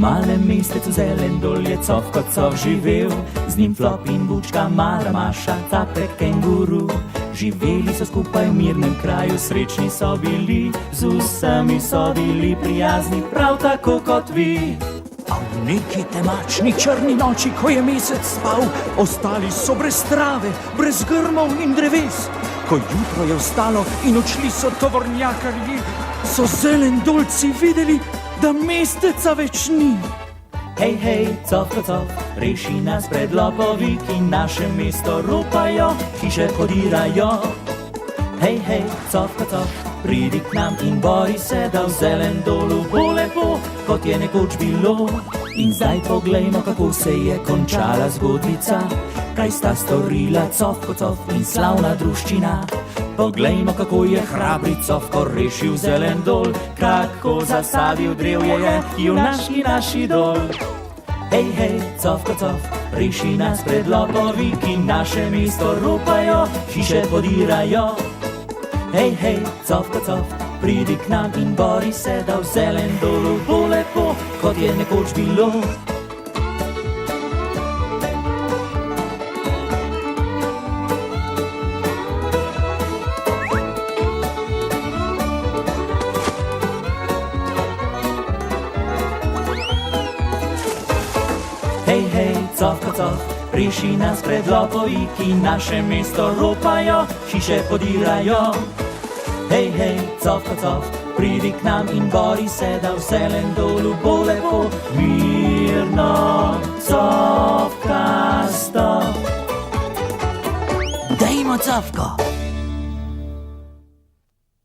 malem mestecu Zelendol je cov kot cov živel, z njim Flop in Bučka, Mara, Maša, Capek, Kenguru. Živeli so skupaj v mirnem kraju, srečni so bili, z vsemi so bili prijazni, prav tako kot vi. A v neki temačni črni noči, ko je mesec spal, ostali so brez trave, brez grmov in dreves. Ko jutro je vstalo in odšli so tovornjakarji, so Zelendolci videli, da mesteca več ni. Hej, hej, cofko, cov, reši nas pred lopovi, ki naše mesto ropajo, hiše podirajo. Hej, hej, cofko, cov, pridi k nam in bori se, da v Zelendolu bo lepo, kot je nekoč bilo. In zdaj poglejmo, kako se je končala zgodbica, kaj sta storila cofko, cov in slavna druščina. Poglejmo, kako je hrabri cofko rešil Zelendol, kako zasadil drevje je junaški naš idol. Hej, hej, cofko, cov, reši nas pred lopovi, ki naše mesto ropajo, hiše podirajo. Hej, hej, cofko, cov, pridi k nam in bori se, da v Zelendolu bo lepo, kot je nekoč bilo. Hej, hej, cofko, cov, reši nas pred lopovi, ki naše mesto ropajo, hiše podirajo. Hej, hej, cofko, cov, pridi k nam in bori se, da v Zelendolu bo lepo, mirno, cofkasto. Dajmo cofko.